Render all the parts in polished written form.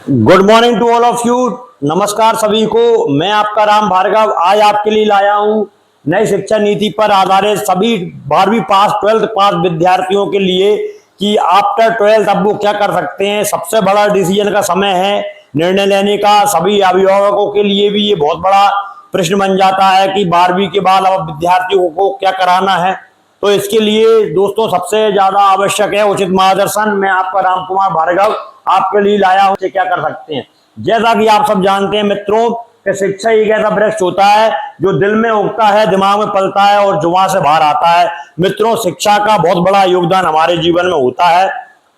Good morning to all of you. नमस्कार सभी को। मैं आपका राम भार्गव आज आपके लिए लाया हूं नई शिक्षा नीति पर आधारित सभी 12वीं पास 12th पास विद्यार्थियों के लिए कि आफ्टर 12th अब वो क्या कर सकते हैं। सबसे बड़ा डिसीजन का समय है निर्णय लेने का। सभी अभिभावकों के लिए भी ये बहुत बड़ा प्रश्न बन जाता है कि 12वीं के बाद अब विद्यार्थियों को क्या कराना है। तो इसके लिए दोस्तों सबसे ज्यादा आवश्यक है उचित मार्गदर्शन। मैं आपका राम कुमार भार्गव आपके लिए लाया हूं क्या कर सकते हैं। जैसा कि आप सब जानते हैं मित्रों कि शिक्षा एक ऐसा वृक्ष होता है जो दिल में उगता है, दिमाग में पलता है और जुबान से बाहर आता है। मित्रों शिक्षा का बहुत बड़ा योगदान हमारे जीवन में होता है।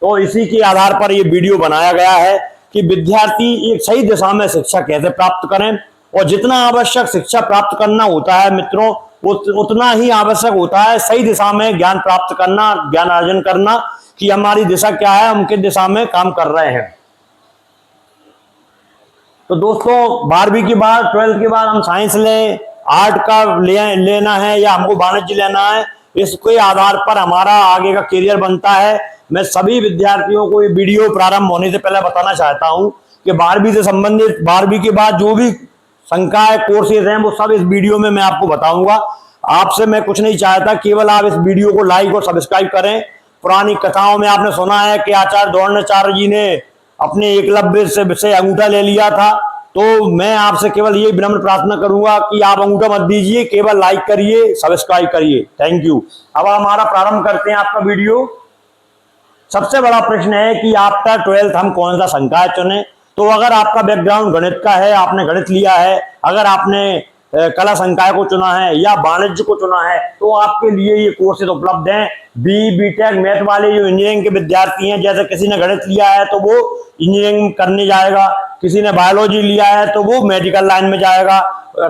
तो इसी के आधार पर यह वीडियो बनाया गया है कि विद्यार्थी एक सही दिशा में शिक्षा कैसे प्राप्त करें और जितना आवश्यक शिक्षा प्राप्त करना होता है मित्रों उतना ही आवश्यक होता है सही दिशा में ज्ञान प्राप्त करना, ज्ञान अर्जन करना कि हमारी दिशा क्या है, हम किस दिशा में काम कर रहे हैं। तो दोस्तों 12वीं के बाद 12th के बाद हम साइंस लें, आर्ट का लेना है या हमको वाणिज्य लेना है, इसके आधार पर हमारा आगे का करियर बनता है। मैं सभी विद्यार्थियों को ये वीडियो प्रारंभ होने से पहले बताना चाहता हूं कि 12वीं से संबंधित 12वीं के बाद जो भी संकाय कोर्सेज हैं वो सब इस वीडियो में मैं आपको बताऊंगा। आपसे मैं कुछ नहीं चाहता, केवल आप इस वीडियो को लाइक और सब्सक्राइब करें। पुरानी कथाओं में आपने सुना है कि आचार्य द्रोणाचार्य जी ने अपने एकलव्य से अंगूठा ले लिया था। तो मैं आपसे केवल ये विनम्र प्रार्थना करूंगा कि आप अंगूठा मत दीजिए, केवल लाइक करिए, सब्सक्राइब करिए। Thank you. अब हमारा प्रारंभ करते हैं आपका वीडियो। सबसे बड़ा प्रश्न है कि आफ्टर 12th हम कौन सा संकाय चुने। तो अगर आपका बैकग्राउंड गणित का है, आपने गणित लिया है, अगर आपने कला संकाय को चुना है या वाणिज्य को चुना है तो आपके लिए ये कोर्सेज उपलब्ध हैं। बीटेक मैथ वाले जो इंजीनियरिंग के विद्यार्थी हैं, जैसे किसी ने गणित लिया है तो वो इंजीनियरिंग करने जाएगा, किसी ने बायोलॉजी लिया है तो वो मेडिकल लाइन में जाएगा,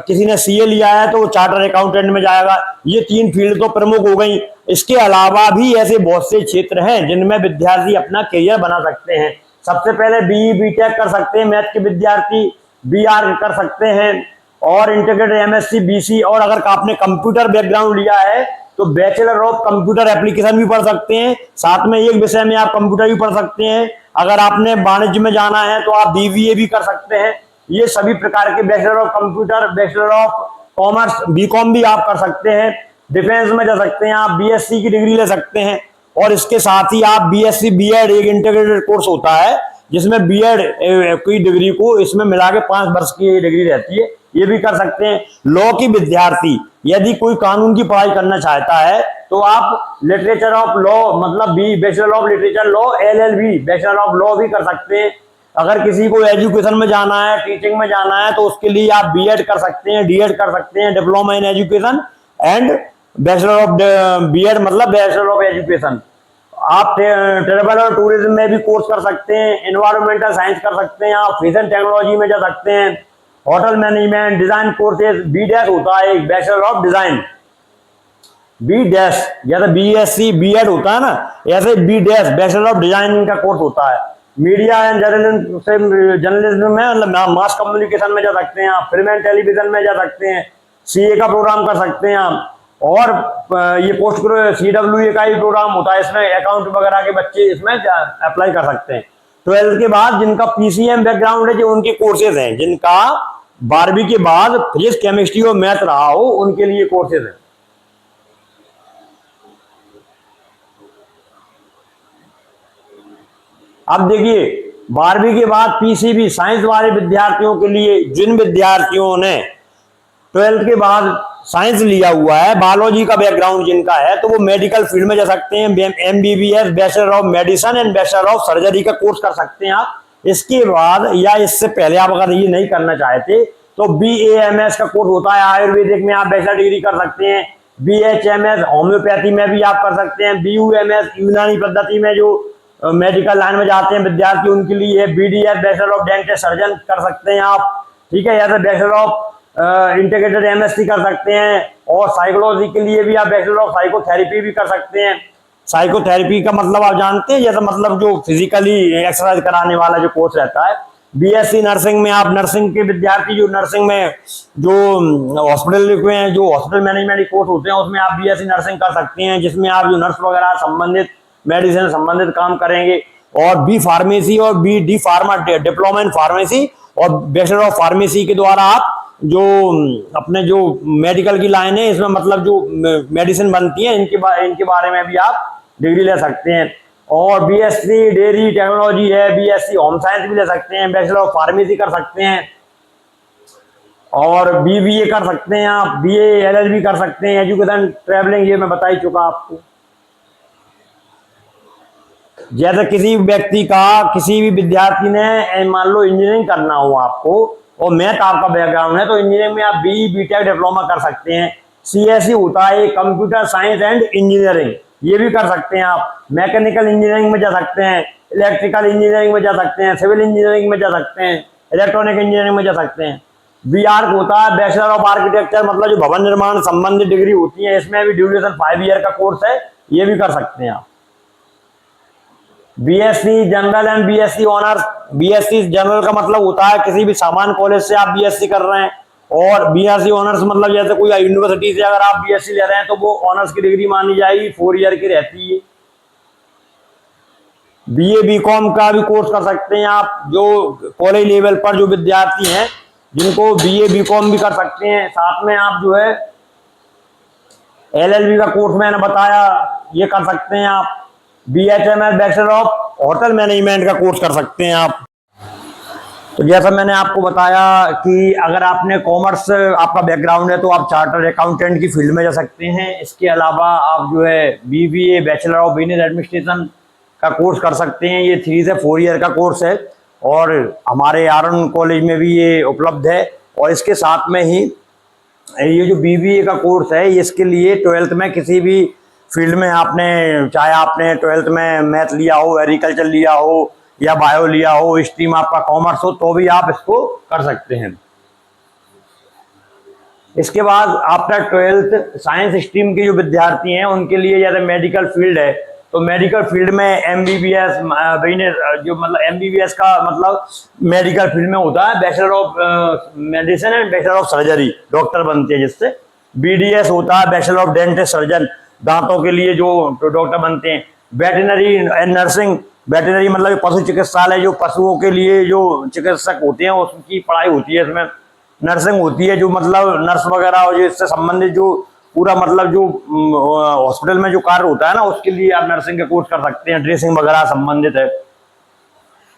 किसी ने सीए लिया है तो वो चार्टर अकाउंटेंट में जाएगा। ये 3 फील्ड तो प्रमुख हो गई। इसके अलावा भी ऐसे बहुत से क्षेत्र हैं जिनमें विद्यार्थी अपना करियर बना सकते हैं। सबसे पहले बीटेक कर सकते हैं मैथ के विद्यार्थी, बीआर कर सकते हैं और इंटीग्रेटेड एमएससी बीसी। और अगर आपने कंप्यूटर बैकग्राउंड लिया है तो बैचलर ऑफ कंप्यूटर एप्लीकेशन भी पढ़ सकते हैं। साथ में एक विषय में आप कंप्यूटर भी पढ़ सकते हैं। अगर आपने वाणिज्य में जाना है तो आप बीबीए भी कर सकते हैं। ये सभी प्रकार के bachelor of computer, bachelor of commerce, BCom भी आप कर सकते हैं। डिफेंस में जा सकते हैं, आप बीएससी की डिग्री ले सकते हैं। और इसके साथ ही आप बीएससी बीएड एक इंटीग्रेटेड कोर्स होता है जिसमें बीएड की डिग्री को इसमें मिला के 5 वर्ष की डिग्री रहती है, ये भी कर सकते हैं। लॉ की विद्यार्थी यदि कोई कानून की पढ़ाई करना चाहता है तो आप लिटरेचर ऑफ लॉ मतलब bachelor of literature law LLB bachelor of law भी कर सकते हैं। अगर किसी को एजुकेशन में जाना है, टीचिंग में जाना है तो उसके लिए आप बीएड कर सकते हैं, डीएड कर सकते हैं, diploma in education and bachelor of BEd मतलब बैचलर ऑफ एजुकेशन। आप ट्रेवल और टूरिज्म में भी कोर्स कर सकते हैं, एनवायरमेंटल साइंस कर सकते हैं, आप फैशन टेक्नोलॉजी में जा सकते हैं, hotel management, design courses. B dash होता है एक bachelor of design, B dash जैसे बीएससी बीएड होता है ना, ऐसे B dash bachelor of designing का कोर्स होता है। मीडिया एंड जर्नलिज्म में मतलब मास कम्युनिकेशन में जा सकते हैं आप, फिल्म एंड टेलीविजन में जा सकते हैं, सीए का प्रोग्राम कर सकते हैं आप। और ये पोस्ट सीडब्ल्यूए का ही प्रोग्राम होता है, इसमें अकाउंट वगैरह के बच्चे इसमें अप्लाई कर सकते हैं। 12th के बाद जिनका पीसीएम बैकग्राउंड है, जो उनके कोर्सेज हैं, जिनका 12वीं के बाद फिजिक्स केमिस्ट्री और मैथ रहा हो, उनके लिए कोर्सेज हैं। अब देखिए 12वीं के बाद पीसीबी साइंस वाले विद्यार्थियों के लिए, जिन विद्यार्थियों ने 12th के बाद साइंस लिया हुआ है, बायोलॉजी का बैकग्राउंड जिनका है, तो वो मेडिकल फील्ड में जा सकते हैं। MBBS bachelor of medicine and bachelor of surgery का कोर्स कर सकते हैं आप। इसके बाद या इससे पहले आप अगर ये नहीं करना चाहते तो बीएएमएस का कोर्स होता है, आयुर्वेदिक में आप बैचलर डिग्री कर सकते हैं। बीएचएमएस होम्योपैथी में भी आप कर सकते हैं। बीयूएमएस यूनानी पद्धति में जो मेडिकल लाइन में जाते हैं विद्यार्थी उनके लिए। BDS bachelor of dentist surgeon कर सकते हैं आप, ठीक है। या तो बैचलर ऑफ इंटीग्रेटेड एमएससी कर सकते हैं। और साइकोलॉजी के लिए भी आप बैचलर ऑफ साइकोथेरेपी भी कर सकते हैं। साइकोथेरेपी का मतलब आप जानते हैं, जैसा मतलब जो फिजिकली एक्सरसाइज कराने वाला जो कोर्स रहता है। बीएससी नर्सिंग में आप नर्सिंग के विद्यार्थी जो नर्सिंग में जो हॉस्पिटल में जो हॉस्पिटल मैनेजमेंट कोर्स होते हैं उसमें आप बीएससी नर्सिंग कर सकते हैं, जिसमें आप जो नर्स वगैरह संबंधित मेडिसिन संबंधित काम करेंगे। और बी फार्मेसी और B D pharma diploma in pharmacy और बैचलर ऑफ फार्मेसी के द्वारा आप जो अपने जो मेडिकल की लाइन है इसमें मतलब जो मेडिसिन बनती है इनके बारे में भी आप डिग्री ले सकते हैं। और बीएससी डेयरी टेक्नोलॉजी है, बीएससी होम साइंस भी ले सकते हैं, बैचलर ऑफ फार्मेसी कर सकते हैं और बीबीए कर सकते हैं आप, बीए एलएलबी कर सकते हैं, एजुकेशन ट्रैवलिंग ये मैं बता ही चुका आपको। जैसे किसी व्यक्ति का किसी भी विद्यार्थी ने मान लो इंजीनियरिंग करना हो आपको और मैथ आपका बैकग्राउंड है तो इंजीनियरिंग में आप बी बीटेक डिप्लोमा कर सकते हैं। सीएसई होता है कंप्यूटर साइंस एंड इंजीनियरिंग, ये भी कर सकते हैं आप। मैकेनिकल इंजीनियरिंग में जा सकते हैं, इलेक्ट्रिकल इंजीनियरिंग में जा सकते हैं, सिविल इंजीनियरिंग में जा सकते हैं, इलेक्ट्रॉनिक इंजीनियरिंग में जा सकते हैं। बीआर होता है बैचलर ऑफ आर्किटेक्चर, मतलब जो भवन निर्माण संबंधित डिग्री होती है इसमें भी ड्यूरेशन 5 ईयर का कोर्स है, ये भी कर सकते हैं आप। BSc general and BSc honours, BSc general का मतलब होता है किसी भी सामान्य कॉलेज से आप बीएससी कर रहे हैं और बीएससी ऑनर्स मतलब जैसे कोई यूनिवर्सिटी से अगर आप बीएससी ले रहे हैं तो वो ऑनर्स की डिग्री मानी जाएगी, 4 ईयर की रहती है। बीए बीकॉम का भी कोर्स कर सकते हैं आप, जो कॉलेज लेवल पर जो विद्यार्थी हैं जिनको बीए बीकॉम भी कर सकते हैं। साथ में आप जो है एलएलबी का कोर्स मैंने बताया ये कर सकते हैं आप। बीएचएमएल बैचलर ऑफ होटल मैनेजमेंट का कोर्स कर सकते हैं आप। तो जैसा मैंने आपको बताया कि अगर आपने कॉमर्स आपका बैकग्राउंड है तो आप चार्टर्ड अकाउंटेंट की फील्ड में जा सकते हैं। इसके अलावा आप जो है BBA bachelor of business administration का कोर्स कर सकते हैं। ये 3 से 4 ईयर का कोर्स है और हमारे आरएन कॉलेज में भी ये उपलब्ध है। और इसके साथ में ही ये जो बीबीए का कोर्स है इसके लिए 12th में किसी भी फील्ड में आपने चाहे आपने 12th में मैथ लिया हो, एग्रीकल्चर लिया हो या बायो लिया हो, स्ट्रीम आपका कॉमर्स हो तो भी आप इसको कर सकते हैं। इसके बाद आफ्टर 12th साइंस स्ट्रीम के जो विद्यार्थी हैं उनके लिए जैसे मेडिकल फील्ड है तो मेडिकल फील्ड में एमबीबीएस जो मतलब एमबीबीएस का मतलब मेडिकल फील्ड में होता है bachelor of medicine and bachelor of surgery, doctor बनते हैं जिससे। बीडीएस होता है बैचलर ऑफ डेंटिस्ट सर्जन, दांतों के लिए जो डॉक्टर बनते हैं। वेटनरी एंड नर्सिंग, वेटनरी मतलब पशु चिकित्सालय जो पशुओं के लिए जो चिकित्सक होते हैं उसकी पढ़ाई होती है इसमें। नर्सिंग होती है जो मतलब नर्स वगैरह और जो इससे संबंधित जो पूरा मतलब जो हॉस्पिटल में जो कार्य होता है ना उसके लिए आप नर्सिंग का कोर्स कर सकते हैं, ड्रेसिंग वगैरह संबंधित है।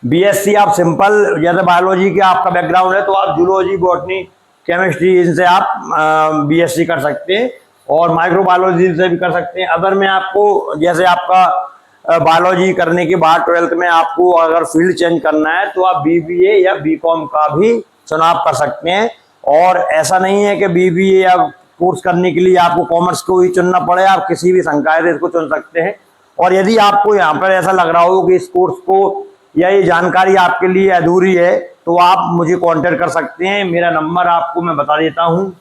बीएससी आप सिंपल जैसे बायोलॉजी के आपका बैकग्राउंड है तो आप जूलॉजी, बॉटनी, केमिस्ट्री इनसे आप बीएससी कर सकते हैं और माइक्रोबायोलॉजी से भी कर सकते हैं। अगर मैं आपको जैसे आपका बायोलॉजी करने के बाद 12th में आपको अगर फील्ड चेंज करना है तो आप बीबीए या बीकॉम का भी चुनाव कर सकते हैं। और ऐसा नहीं है कि बीबीए या कोर्स करने के लिए आपको कॉमर्स को ही चुनना पड़े, आप किसी भी संकाय से इसको चुन सकते हैं। और यदि आपको यहाँ पर ऐसा लग रहा हो कि इस कोर्स को या ये जानकारी आपके लिए अधूरी है तो आप मुझे कांटेक्ट कर सकते हैं। मेरा नंबर आपको मैं बता देता हूँ।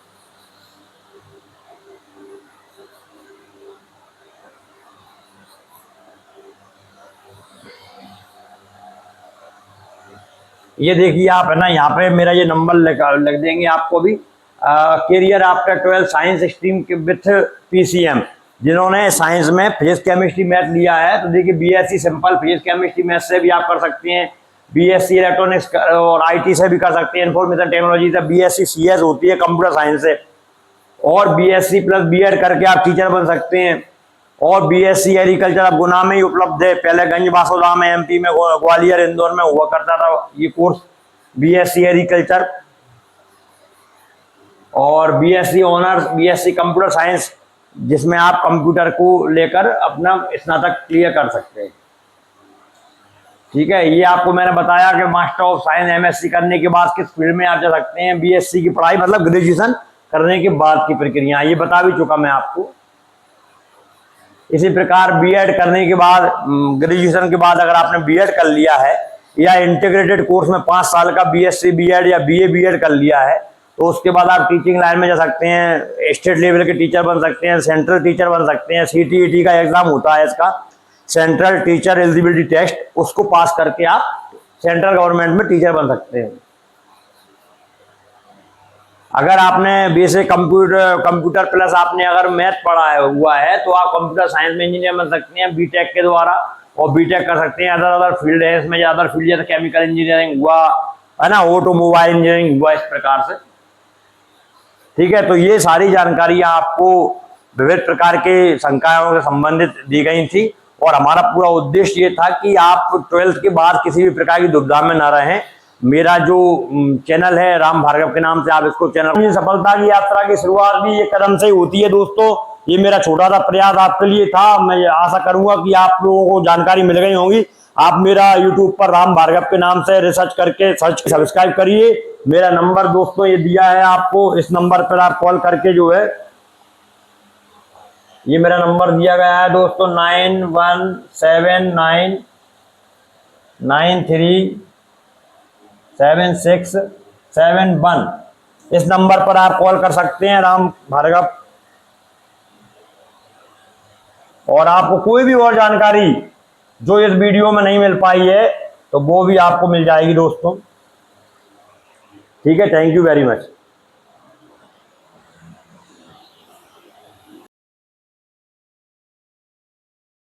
ये देखिए आप है ना, यहाँ पे मेरा ये नंबर लग देंगे आपको भी। कैरियर आफ्टर 12 साइंस स्ट्रीम के विथ पीसीएम, जिन्होंने साइंस में फिजिक्स केमिस्ट्री मैथ लिया है तो देखिए BSc simple physics chemistry math से भी आप कर सकते हैं। बीएससी इलेक्ट्रॉनिक्स और आईटी से भी कर सकते हैं, इंफॉर्मेशन टेक्नोलॉजी से। बीएससी सीएस होती है कंप्यूटर साइंस से। और बीएससी प्लस बीएड करके आप टीचर बन सकते हैं। और बीएससी एग्रीकल्चर अब गुना में ही उपलब्ध है, पहले गंज बासोदा में एमपी में ग्वालियर इंदौर में हुआ करता था ये कोर्स बीएससी एग्रीकल्चर। और BSc honours BSc computer science, जिसमें आप कंप्यूटर को लेकर अपना स्नातक क्लियर कर सकते हैं। ठीक है, ये आपको मैंने बताया कि मास्टर ऑफ साइंस एमएससी करने के बाद किस फील्ड में आप जा सकते हैं। बीएससी की पढ़ाई मतलब ग्रेजुएशन करने के बाद की प्रक्रिया, ये बता भी चुका मैं आपको। इसी प्रकार बीएड करने के बाद, ग्रेजुएशन के बाद अगर आपने बीएड कर लिया है या इंटीग्रेटेड कोर्स में 5 साल का बीएससी बीएड या बीए बीएड कर लिया है तो उसके बाद आप टीचिंग लाइन में जा सकते हैं। स्टेट लेवल के टीचर बन सकते हैं, सेंट्रल टीचर बन सकते हैं। सीटीईटी का एग्जाम होता है इसका, सेंट्रल टीचर एलिजिबिलिटी टेस्ट, उसको पास करके आप सेंट्रल गवर्नमेंट में टीचर बन सकते हैं। अगर आपने बेसिक कंप्यूटर प्लस आपने अगर मैथ पढ़ा हुआ है तो आप कंप्यूटर साइंस में इंजीनियर बन सकते हैं बीटेक के द्वारा। और बीटेक कर सकते हैं। अदर अदर फील्ड है इसमें, अदर फील्ड जैसे केमिकल इंजीनियरिंग हुआ है ना, ऑटोमोबाइल इंजीनियरिंग हुआ, इस प्रकार से। ठीक है, तो ये सारी जानकारी आपको विविध प्रकार के संकायों से संबंधित दी गई थी और हमारा पूरा उद्देश्य ये था कि आप 12th के बाद किसी भी प्रकार की दुविधा में न रहें। मेरा जो चैनल है राम भार्गव के नाम से, आप इसको चैनल, सफलता की यात्रा की शुरुआत भी ये कदम से ही होती है दोस्तों। ये मेरा छोटा सा प्रयास आपके लिए था। मैं आशा करूंगा कि आप लोगों को जानकारी मिल गई होगी। आप मेरा YouTube पर राम भार्गव के नाम से रिसर्च करके सब्सक्राइब करिए। मेरा नंबर दोस्तों ये दिया है आपको, इस नंबर पर आप कॉल करके जो है, ये मेरा नंबर दिया गया है दोस्तों 9179937671। इस नंबर पर आप कॉल कर सकते हैं राम भार्गव। और आपको कोई भी और जानकारी जो इस वीडियो में नहीं मिल पाई है तो वो भी आपको मिल जाएगी दोस्तों। ठीक है, थैंक यू वेरी मच।